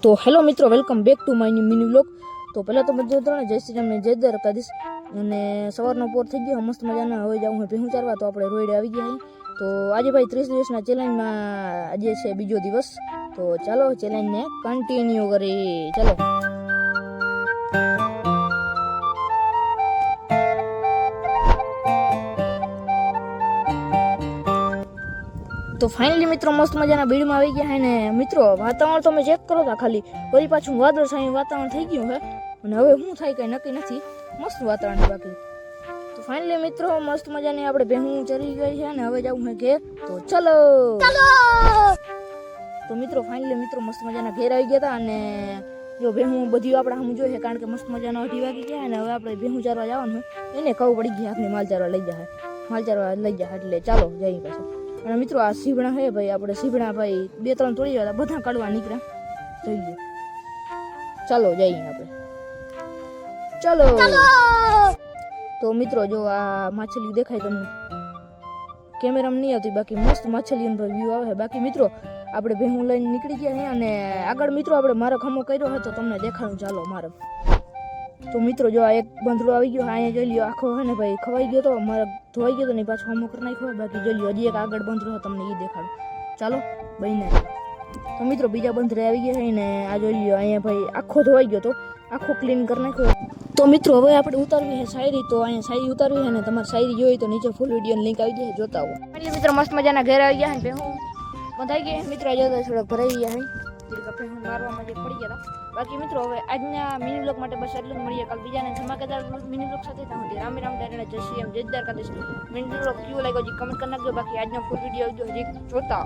તો હેલો મિત્રો, welcome back to my new mini vlog. તો પહેલાં તો બધા મિત્રો જય શ્રી રામને જય દ્વારકાધીશ. અને સવારનો પોર થઈ ગયો મસ્ત મજાના. હવે જાઉં હું ભેહું ચારવા, તો આપણે રોઈડે આવી ગયા અહીં. તો આજે ભાઈ 30 દિવસના ચેલેન્જમાં આજે છે બીજો દિવસ. તો ચાલો ચેલેન્જને કન્ટિન્યુ કરી. ચાલો તો ફાઇનલી મિત્રો મસ્ત મજાના બીડમાં આવી ગયા હે ને મિત્રો વાતાવરણ તમે ચેક કરો તા ખાલી વળી પાછું વાદળછાયું વાતાવરણ થઈ ગયું હે અને હવે શું થાય કઈ નક્કી નથી. મસ્ત વાતાવરણ બાકી. તો ફાઇનલી મિત્રો મસ્ત મજાની આપણે ભેહું ચરી ગઈ છે ને હવે જવું હે ઘેર. તો ચલો તો મિત્રો ફાઇનલી મિત્રો મસ્ત મજાના ઘેર આવી ગયા હતા અને જો ભેહું બધી આપણે સામે જોઈએ છે કારણ કે મસ્ત મજાના 8 વાગી ગયા અને હવે આપણે ભેહું ચારવા જવાનું એને ખબર પડી ગઈ આપણે માલ ચારવા લઈ જાય એટલે ચાલો જઈએ પાછા. અને મિત્રો આ સીવણા હે ભાઈ, આપણે સીવણા ભાઈ 2-3 તોડી ગયા બધા કાઢવા નીકળ્યા. જોઈએ ચાલો જઈએ આપણે. ચાલો તો મિત્રો જો આ માછલી દેખાય તમને, કેમેરામાં નહીં આવતી, બાકી મસ્ત માછલીનો વ્યૂ આવે. બાકી મિત્રો આપણે ભેહું લઈને નીકળી ગયા છે અને આગળ મિત્રો આપણે મારો ખમો કર્યો હતો તમને દેખાડું. ચાલો મારો તો મિત્રો જો આ એક બંધડો આવી ગયો, અહીંયા જોઈ લ્યો આખો હે ને ભાઈ ખવાઈ ગયો તો મારે ધોવાઈ ગયો તો નહીં પાછો હમો કરી નાખ્યો. બાકી જોઈ લ્યો હજી એક આગળ બંધડો તમને એ દેખાડું. ચાલો બહીને તો મિત્રો બીજા બંધડે આવી ગયા છે ને આ જોઈ લ્યો અહીંયા ભાઈ આખો ધોવાઈ ગયો તો આખો ક્લીન કરી નાખ્યો. તો મિત્રો હવે આપણે ઉતારવી છે શાયરી. તો અહીંયા શાયરી ઉતારવી છે ને તમારે શાયરી જોઈ તો નીચે ફૂલ વિડીયોની લિંક આવી જાય, જોતા આવો. એટલે મિત્રો મસ્ત મજાના ઘેર આવી ગયા છે ભેહું બંધાઈ ગયા મિત્રો જોતા થોડાક ભરાઈ ગયા છે ભેહું મારવામાં જે પડી ગયા હતા. બાકી મિત્રો હવે આજના મિની બ્લોગ માટે બસ એટલું જ. મળીએ કાલ બીજાને ધમાકેદાર મિની બ્લોગ સાથે. ત્યાં સુધી રામ રામ દાયરા જય શ્રી રામ જય દ્વારકાધીશ. મિની બ્લોગ કેવો લાગ્યો હજી કમેન્ટ કરી નાખજો. બાકી આજનો ફૂલ વિડીયો હજી જોતા